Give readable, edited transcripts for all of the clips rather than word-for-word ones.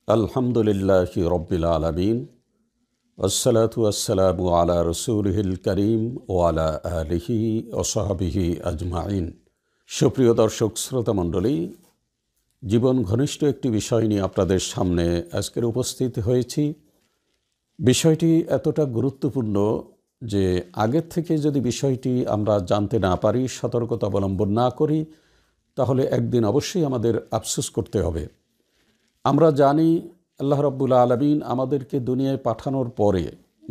আলহামদুলিল্লাহি রব্বিল আলামিন ওয়াসসালাতু ওয়াসসালামু আলা রাসূলিহিল কারীম ওয়া আলা আলিহি ওয়া সাহবিহি আজমাইন। সুপ্রিয় দর্শক শ্রোতা মণ্ডলী, জীবন ঘনিষ্ঠ একটি বিষয় নিয়ে আপনাদের সামনে আজকের উপস্থিত হয়েছি। বিষয়টি এতটা গুরুত্বপূর্ণ যে আগের থেকে যদি বিষয়টি আমরা জানতে না পারি, সতর্কতা অবলম্বন না করি, তাহলে একদিন অবশ্যই আমাদের আফসোস করতে হবে। আমরা জানি আল্লাহ রাব্বুল আলামিন আমাদেরকে দুনিয়ায় পাঠানোর পরে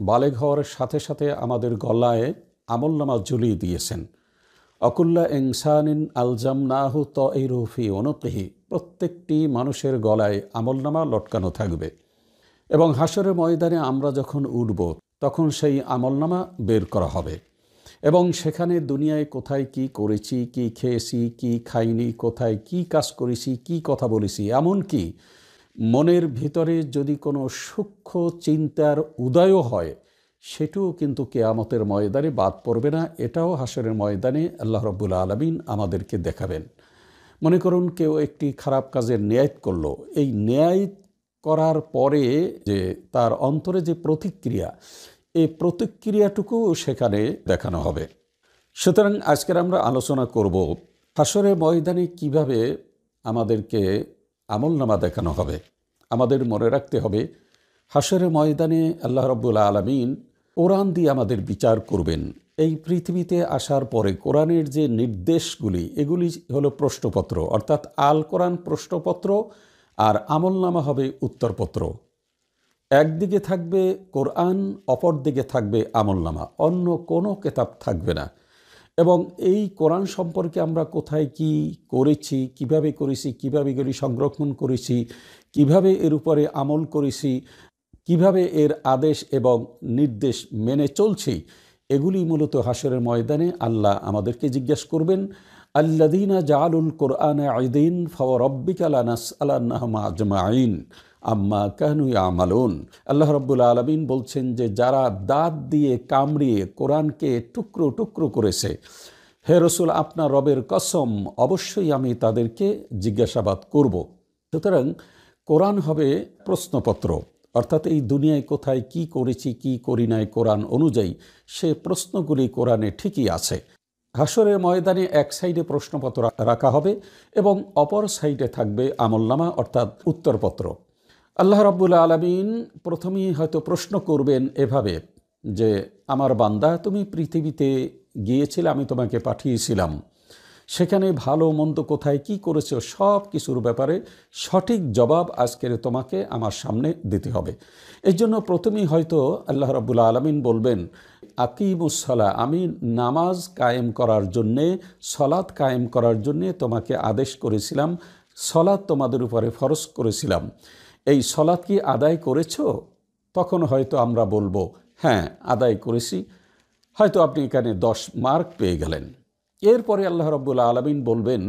বালেগ হওয়ার সাথে সাথে আমাদের গলায় আমলনামা ঝুলিয়ে দিয়েছেন। অকুল্লা ইনসানিন আলজামনাহু তাইরু ফি উনুকিহি, প্রত্যেকটি মানুষের গলায় আমলনামা লটকানো থাকবে এবং হাশরের ময়দানে আমরা যখন উঠব তখন সেই আমলনামা বের করা হবে এবং সেখানে দুনিয়ায় কোথায় কি করেছি, কি খেয়েছি, কি খাইনি, কোথায় কি কাজ করেছি, কি কথা বলেছি, এমনকি মনের ভিতরে যদি কোনো সূক্ষ্ম চিন্তার উদয়ও হয়, সেটাও কিন্তু কিয়ামতের ময়দানে বাদ পড়বে না। এটাও হাশরের ময়দানে আল্লাহ রাব্বুল আলামিন আমাদেরকে দেখাবেন। মনে করুন কেউ একটি খারাপ কাজের ন্যায় করলো, এই ন্যায় করার পরে যে তার অন্তরে যে প্রতিক্রিয়া, এই প্রতিক্রিয়াটুকু সেখানে দেখানো হবে। সুতরাং আজকের আমরা আলোচনা করব হাশরের ময়দানে কিভাবে আমাদেরকে আমলনামা দেখানো হবে। আমাদের মনে রাখতে হবে, হাশরের ময়দানে আল্লাহ রাব্বুল আলামিন কোরআন দিয়ে আমাদের বিচার করবেন। এই পৃথিবীতে আসার পরে কোরআনের যে নির্দেশগুলি, এগুলি হলো প্রশ্নপত্র, অর্থাৎ আল কোরআন প্রশ্নপত্র আর আমলনামা হবে উত্তরপত্র। একদিকে থাকবে কোরআন, অপর দিকে থাকবে আমলনামা, অন্য কোনো কিতাব থাকবে না। এবং এই কোরআন সম্পর্কে আমরা কোথায় কি করেছি, কিভাবে করেছি, কিভাবে এগুলি সংরক্ষণ করেছি, কিভাবে এর উপরে আমল করেছি, কিভাবে এর আদেশ এবং নির্দেশ মেনে চলছি, এগুলি মূলত হাশরের ময়দানে আল্লাহ আমাদেরকে জিজ্ঞাসা করবেন। আল্লাযীনা জাআলুল কুরআনা ঈদিন ফাওয়ারাব্বিকা লানাসআলান্নাহুম আজমাইন আম্মা কানু ইয়ামালুন। আল্লাহ রাব্বুল আলামিন বলছেন যে যারা দাঁত দিয়ে কামড়িয়ে কোরআনকে টুকরো টুকরো করেছে, হে রাসূল আপনার রবের কসম, অবশ্যই আমি তাদেরকে জিজ্ঞাসাবাদ করব। সুতরাং কোরআন হবে প্রশ্নপত্র, অর্থাৎ এই দুনিয়ায় কোথায় কি করেছি, কি করি নাই কোরআন অনুযায়ী, সে প্রশ্নগুলি কোরআনে ঠিকই আছে। হাশরের ময়দানে এক সাইডে প্রশ্নপত্র রাখা হবে এবং অপর সাইডে থাকবে আমলনামা, অর্থাৎ উত্তরপত্র। আল্লাহ রাব্বুল আলামিন প্রথমেই হয়তো প্রশ্ন করবেন এভাবে যে, আমার বান্দা, তুমি পৃথিবীতে গিয়েছিলে, আমি তোমাকে পাঠিয়েছিলাম, সেখানে ভালো মন্দ কোথায় কি করেছো, সব কিছুর ব্যাপারে সঠিক জবাব আজকের তোমাকে আমার সামনে দিতে হবে। এই জন্য প্রথমেই হয়তো আল্লাহ রাব্বুল আলামিন বলবেন, আকিমুসসালাহ, আমি নামাজ কায়েম করার জন্যে, সলাৎ কায়েম করার জন্যে তোমাকে আদেশ করেছিলাম, সলাৎ তোমাদের উপরে ফরজ করেছিলাম, এই সলাৎ কি আদায় করেছো? তখন হয়তো আমরা বলবো, হ্যাঁ আদায় করেছি। হয়তো আপনি এখানে 10 মার্ক পেয়ে গেলেন। এরপরে আল্লাহ রাব্বুল আলামিন বলবেন,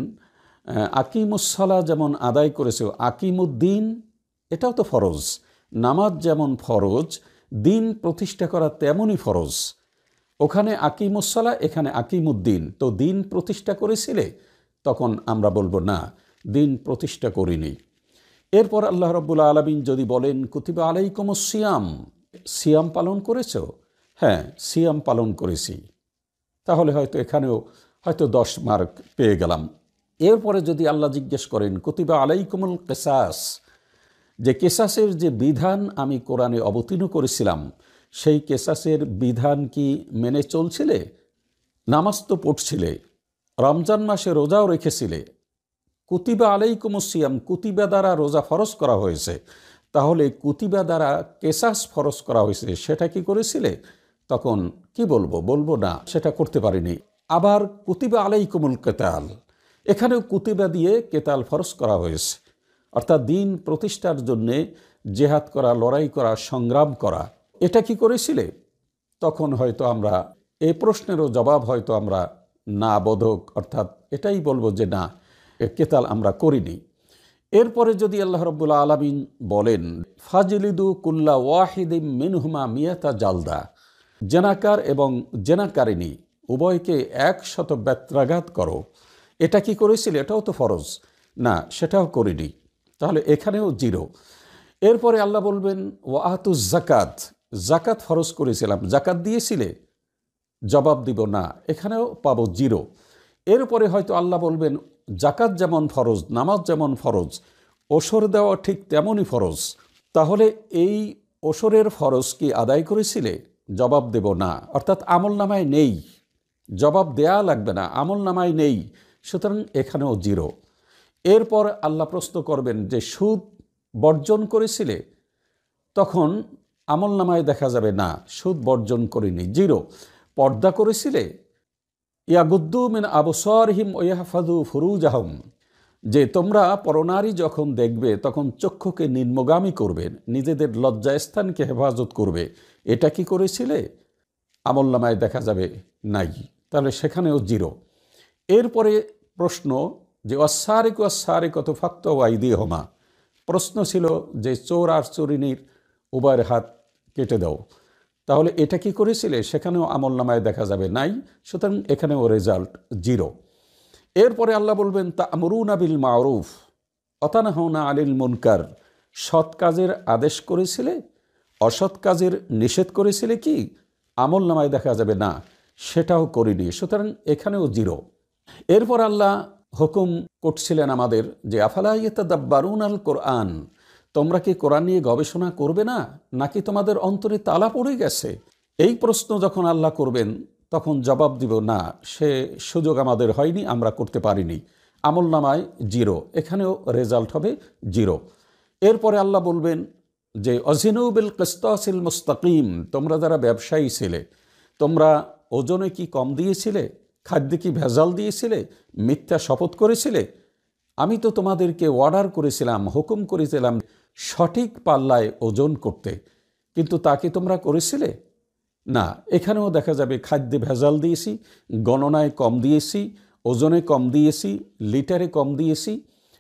আকিমুসসালাহ যেমন আদায় করেছো, আকিমুদ্দিন, এটাও তো ফরজ। নামাজ যেমন ফরজ, দিন প্রতিষ্ঠা করা তেমনই ফরজ। ওখানে আকিমুসসালাহ, এখানে আকিমুদ্দিন, তো দিন প্রতিষ্ঠা করেছিলে? তখন আমরা বলবো, না, দিন প্রতিষ্ঠা করিনি। এরপর আল্লাহ রাব্বুল আলামিন যদি বলেন, কুতিবা আলাইকুমুস সিয়াম, সিয়াম পালন করেছো? হ্যাঁ, সিয়াম পালন করেছি। তাহলে হয়তো এখানেও হয়তো 10 মার্ক পেয়ে গেলাম। এরপরে যদি আল্লাহ জিজ্ঞেস করেন, কুতিবা আলাইকুমুল কিসাস, যে কেসাসের যে বিধান আমি কোরআনে অবতীর্ণ করেছিলাম, সেই কেসাসের বিধান কি মেনে চলছিলে? নামাজ তো পড়ছিলে, রমজান মাসে রোজাও রেখেছিলে। কুতিবা আলাইকুমুস সিয়াম, কুতিবা দ্বারা রোজা ফরজ করা হয়েছে, তাহলে কুতিবা দ্বারা কেসাস ফরজ করা হয়েছে, সেটা কি করেছিলে? তখন কি বলবো? বলবো না, সেটা করতে পারিনি। আবার কুতিবা আলাইকুমুল কিতাল, এখানেও কুতিবা দিয়ে কেতাল ফরজ করা হয়েছে, অর্থাৎ দিন প্রতিষ্ঠার জন্যে জেহাদ করা, লড়াই করা, সংগ্রাম করা, এটা কি করেছিলে? তখন হয়তো আমরা এই প্রশ্নেরও জবাব হয়তো আমরা না বোধক, অর্থাৎ এটাই বলবো যে না, কেতাল আমরা করিনি। এরপরে যদি আল্লাহ রাব্বুল আলামিন বলেন, ফাজলিদু কুল্লা ওয়াহিদিম মিনহুমা মিয়াতা জালদা, জেনাকার এবং জেনাকারিনী উভয়কে 100 বেত্রাঘাত করো, এটা কি করেছিলে? এটাও তো ফরজ। না, সেটাও করিনি। তাহলে এখানেও 0। এরপরে আল্লাহ বলবেন ওয়া আতু জাকাত, জাকাত ফরজ করেছিলাম, জাকাত দিয়েছিলে? জবাব দিব না, এখানেও পাবো 0। এরপরে হয়তো আল্লাহ বলবেন জাকাত যেমন ফরজ, নামাজ যেমন ফরজ, ওসর দেওয়া ঠিক তেমনই ফরজ, তাহলে এই ওসরের ফরজ কি আদায় করেছিলে? জবাব দেব না, অর্থাৎ আমলনামায় নেই, জবাব দেয়া লাগবে না, আমলনামায় নেই, সুতরাং এখানেও 0। এরপর আল্লাহ প্রশ্ন করবেন যে সুদ বর্জন করেছিলে? তখন আমলনামায় দেখা যাবে না, সুদ বর্জন করিনি, 0। পর্দা করেছিলে? ইয়াগুদ্দু মিন আবসারিহিম ওয়া ইয়াহফাযু ফুরুজাহুম, যে তোমরা পরনারী যখন দেখবে তখন চক্ষুকে নিম্নগামী করবে, নিজেদের লজ্জাস্থানকে হেফাজত করবে, এটা কি করেছিলে? আমলনামায় দেখা যাবে নাই, তাহলে সেখানেও 0। এরপরে প্রশ্ন যে অসারিক অসারিকত ফাক্ত আইদিহুমা, প্রশ্ন ছিল যে চোর আর চোরিনীর উভয়ের হাত কেটে দাও, তাহলে এটা কি করেছিলে? সেখানেও আমলনামায় দেখা যাবে নাই, সুতরাং এখানেও রেজাল্ট 0। এরপরে আল্লাহ বলবেন তা'মুরুনা বিল মা'রুফ ওয়া তানহাউনা আনিল মুনকার, সৎ কাজের আদেশ করেছিলে? অসৎ কাজের নিষেধ করেছিলে কি? আমলনামায় দেখা যাবে না, সেটাও করিনি, সুতরাং এখানেও 0। এরপর আল্লাহ হুকুম করছিলেন আমাদের যে আফালা ইয়াতাদাব্বারুনাল কোরআন, তোমরা কি কোরআন নিয়ে গবেষণা করবে না, নাকি তোমাদের অন্তরে তালা পড়ে গেছে? এই প্রশ্ন যখন আল্লাহ করবেন তখন জবাব দিব না, সে সুযোগ আমাদের হয়নি, আমরা করতে পারিনি, আমলনামায় 0, এখানেও রেজাল্ট হবে 0। এরপরে আল্লাহ বলবেন যে অজিনু বিল কিসতাসিল মুস্তাকিম, তোমরা যারা ব্যবসায়ী ছিলে, তোমরা ওজনে কি কম দিয়েছিলে? খাদ্যে কি ভেজাল দিয়েছিলে? মিথ্যা শপথ করেছিলে? আমি তো তোমাদেরকে অর্ডার করেছিলাম, হুকুম করেছিলাম সঠিক পাল্লায় ওজন করতে, কিন্তু তা কি তোমরা করেছিলে? না, এখানেও দেখা যাবে খাদ্যে ভেজাল দিয়েছি, গণনায় কম দিয়েছি, ওজনে কম দিয়েছি, লিটারে কম দিয়েছি,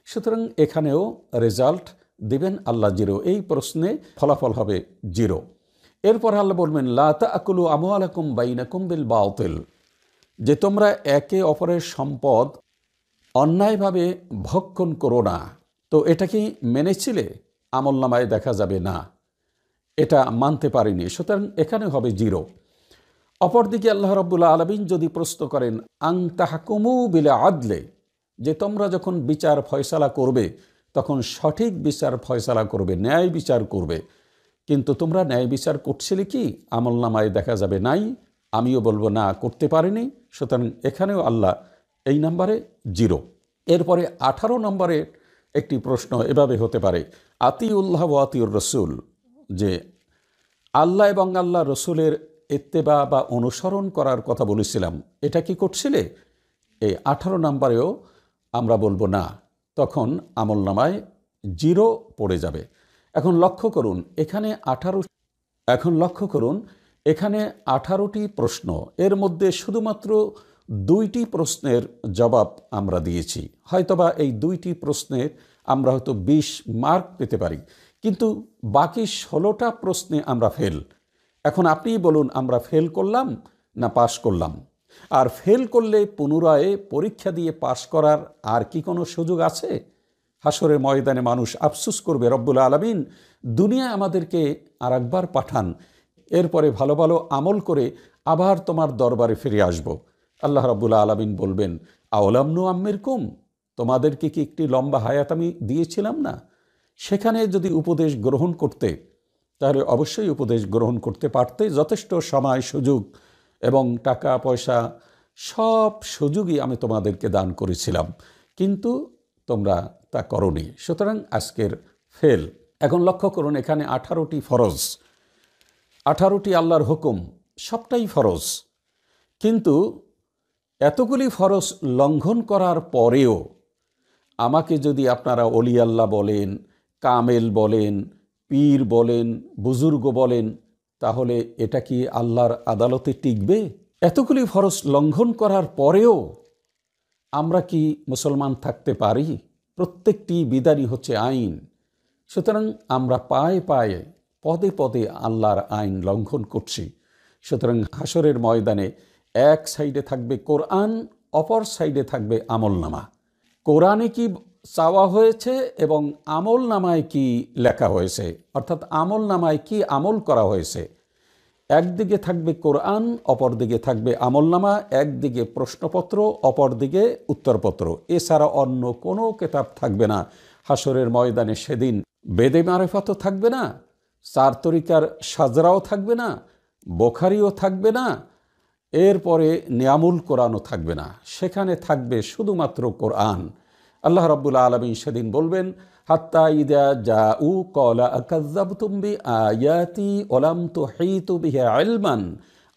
সুতরাং এখানেও রেজাল্ট দিবেন আল্লাহ 0। এই প্রশ্নে ফলাফল হবে 0। এরপর আল্লাহ বলবেন লা তা'কুলু আমওয়ালাকুম বাইনাকুম বিল বাতিল, যে তোমরা একে অপরের সম্পদ অন্যায়ভাবে ভক্ষণ করো না, তো এটা কি মেনেছিলে? আমলনামায় দেখা যাবে না, এটা মানতে পারিনি, সুতরাং এখানে হবে 0। অপরদিকে আল্লাহ রাব্বুল আলামিন যদি প্রশ্ন করেন আং তাহকুমু বিল আদলে, যে তোমরা যখন বিচার ফয়সালা করবে তখন সঠিক বিচার ফয়সালা করবে, ন্যায় বিচার করবে, কিন্তু তোমরা ন্যায় বিচার করছিলে কি? আমলনামায় দেখা যাবে নাই, আমিও বলবো না, করতে পারিনি, সুতরাং এখানেও আল্লাহ এই নাম্বারে 0। এরপরে 18 নম্বরের একটি প্রশ্ন এভাবে হতে পারে আতিউল্লাহ ওয়া আতিউর রসুল, যে আল্লাহ এবং আল্লাহ রসুলের ইত্তেবা বা অনুসরণ করার কথা বলেছিলাম, এটা কি করছিলে? এই 18 নম্বরেও আমরা বলবো না, তখন আমলনামায় 0 পড়ে যাবে। এখন লক্ষ্য করুন এখানে 18টি প্রশ্ন, এর মধ্যে শুধুমাত্র 2টি প্রশ্নের জবাব আমরা দিয়েছি, হয়তোবা এই 2টি প্রশ্নের আমরা হয়তো 20 মার্ক পেতে পারি, কিন্তু বাকি 16টা প্রশ্নে আমরা ফেল। এখন আপনিই বলুন, আমরা ফেল করলাম না পাশ করলাম? আর ফেল করলে পুনরায় পরীক্ষা দিয়ে পাশ করার আর কি কোনো সুযোগ আছে? হাসরের ময়দানে মানুষ আফসোস করবে, রব্বুল আলামিন দুনিয়ায় আমাদেরকে আর একবার পাঠান, এরপরে ভালো ভালো আমল করে আবার তোমার দরবারে ফিরে আসব। আল্লাহ রাব্বুল আলামিন বলবেন আওলাম নুআম্মিরকুম, তোমাদেরকে কি একটি লম্বা হায়াত আমি দিয়েছিলাম না? সেখানে যদি উপদেশ গ্রহণ করতে, তাহলে অবশ্যই উপদেশ গ্রহণ করতে পারতে, যথেষ্ট সময় সুযোগ এবং টাকা পয়সা সব সুযোগই আমি তোমাদেরকে দান করেছিলাম, কিন্তু তোমরা তা করনি, সুতরাং আজকের ফেল। এখন লক্ষ্য করুন, এখানে 18টি ফরজ, 18টি আল্লাহর হুকুম, সবটাই ফরজ, কিন্তু এতগুলি ফরজ লঙ্ঘন করার পরেও আমাকে যদি আপনারা অলি আল্লাহ বলেন, কামেল বলেন, পীর বলেন, বুজুর্গ বলেন, তাহলে এটা কি আল্লাহর আদালতে টিকবে? এতগুলি ফরজ লঙ্ঘন করার পরেও আমরা কি মুসলমান থাকতে পারি? প্রত্যেকটি বিধানই হচ্ছে আইন, সুতরাং আমরা পায়ে পায়ে পদে পদে আল্লাহর আইন লঙ্ঘন করছি। সুতরাং হাসরের ময়দানে এক সাইডে থাকবে কোরআন, অপর সাইডে থাকবে আমলনামা। কোরআনে কি চাওয়া হয়েছে এবং আমল নামায় কি লেখা হয়েছে, অর্থাৎ আমল নামায় কি আমল করা হয়েছে। একদিকে থাকবে কোরআন, অপরদিকে থাকবে আমলনামা, একদিকে প্রশ্নপত্র, অপরদিকে উত্তরপত্র। এছাড়া অন্য কোনো কিতাব থাকবে না হাসরের ময়দানে। সেদিন বেদে মারেফাতও থাকবে না, চার তরিকার সাজরাও থাকবে না, বোখারিও থাকবে না, এরপরে নিয়ামুল কোরআনও থাকবে না। সেখানে থাকবে শুধুমাত্র কোরআন। আল্লাহ রাব্বুল আলামিন সেদিন বলবেন, হাত্তা ইদা জাউ ক্বালা আকাযযাবতুম বিআয়াতি ওয়া লাম তুহীতু বিহা ইলমান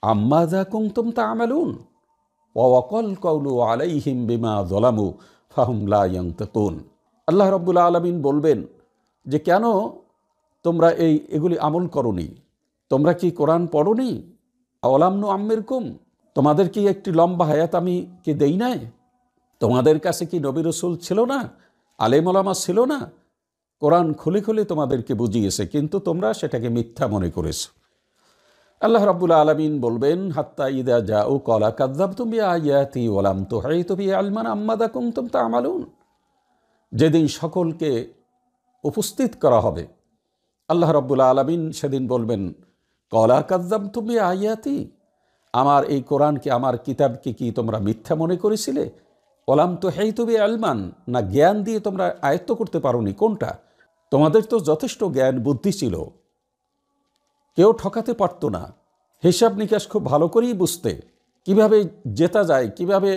আম্মাযা কুনতুম তা'মালুন ওয়া ওয়াকাল কাওলু আলাইহিম বিমা যালামু ফাহুম লা ইয়ানতাকুন। আল্লাহ রাব্বুল আলামিন বলবেন যে কেন তোমরা এগুলি আমল করনি? তোমরা কি কোরআন পড়নি? আওয়ালাম নুআম্মিরকুম, তোমাদের কি একটি লম্বা হায়াত আমি কি দেই নাই? তোমাদের কাছে কি নবী রাসূল ছিল না? আলেম ওলামা ছিল না? কোরআন খুলে খুলে তোমাদেরকে বুঝিয়েছে, কিন্তু তোমরা সেটাকে মিথ্যা মনে করেছো। আল্লাহ রাব্বুল আলামিন বলবেন, হাত্তা ইদা জাউ ক্বালা কাযযাবতুম বিআয়াতি ওয়া লাম তুহীতু বিইলমান আম্মাযা কুনতুম তা'মালুন। যেদিন সকলকে উপস্থিত করা হবে, আল্লাহ রাব্বুল আলামিন সেদিন বলবেন, ক্বালা কাযযাবতুম বিআয়াতি, আমার এই কোরআনকে, আমার কিতাবকে কি তোমরা মিথ্যা মনে করেছিলে? ওয়া লাম তুহীতু বিইলমান, না জ্ঞান দিয়ে তোমরা আয়ত্ত করতে পারোনি? কোনটা? তোমাদের তো যথেষ্ট জ্ঞান বুদ্ধি ছিল, কেউ ঠকাতে পারত না, হিসাব নিকাশ খুব ভালো করেই বুঝতে, কিভাবে জেতা যায়, কিভাবে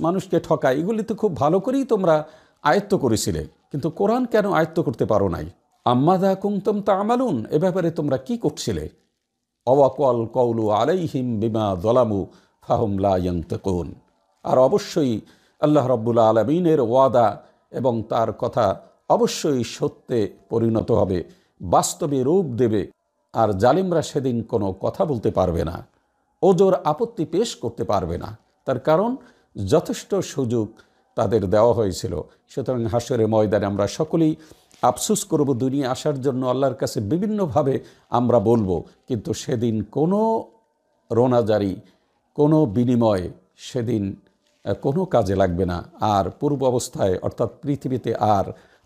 মানুষকে ঠকায়, এগুলি তো খুব ভালো করেই তোমরা আয়ত্ত করেছিলে। কিন্তু কোরআন কেন আয়ত্ত করতে পারো নাই? আম্মাযা কুনতুম তা'মালুন, এ ব্যাপারে তোমরা কি করছিলে? ওয়াকাল কাওলু আলাইহিম বিমা যালামু ফাহুম লা ইয়ানতাকুন। আর অবশ্যই আল্লাহ রাব্বুল আলামিনের ওয়াদা এবং তার কথা অবশ্যই সত্যে পরিণত হবে, বাস্তবে রূপ দেবে। আর জালিমরা সেদিন কোনো কথা বলতে পারবে না, ওজোর আপত্তি পেশ করতে পারবে না। তার কারণ যথেষ্ট সুযোগ তাদের দেওয়া হয়েছিল। সুতরাং হাসরের ময়দানে আমরা সকলেই আফসোস করব, দুনিয়া আসার জন্য আল্লাহর কাছে বিভিন্নভাবে আমরা বলবো, কিন্তু সেদিন কোনো রোনাজারি, কোনো বিনিময় সেদিন কোনো কাজে লাগবে না। আর পূর্ব অবস্থায় অর্থাৎ পৃথিবীতে আর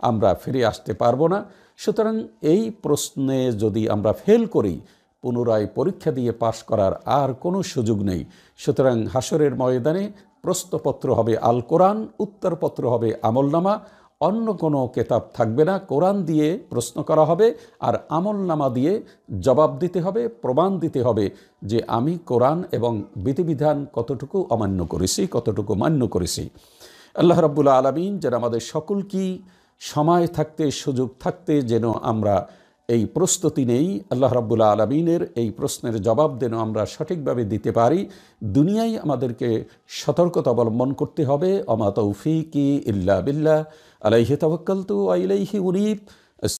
আমরা ফিরে আসতে পারবো না। সুতরাং এই প্রশ্নে যদি আমরা ফেল করি, পুনরায় পরীক্ষা দিয়ে পাশ করার আর কোনো সুযোগ নেই। সুতরাং হাসরের ময়দানে প্রশ্নপত্র হবে আল কোরআন, উত্তরপত্র হবে আমলনামা, অন্য কোনো কেতাব থাকবে না। কোরআন দিয়ে প্রশ্ন করা হবে আর আমলনামা দিয়ে জবাব দিতে হবে, প্রমাণ দিতে হবে যে আমি কোরআন এবং বিধিবিধান কতটুকু অমান্য করেছি, কতটুকু মান্য করেছি। আল্লাহ রাব্বুল আলামিন যেন আমাদের সকলকেই সময় থাকতে, সুযোগ থাকতে যেন আমরা এই প্রস্তুতি নেই, আল্লাহ রাব্বুল আলামিনের এই প্রশ্নের জবাব যেন আমরা সঠিকভাবে দিতে পারি। দুনিয়ায় আমাদেরকে সতর্কতা অবলম্বন করতে হবে। ওমা তৌফিকি ইল্লা বিল্লাহ, আলাইহি তাওয়াক্কালতু ওয়া ইলাইহি উনীব।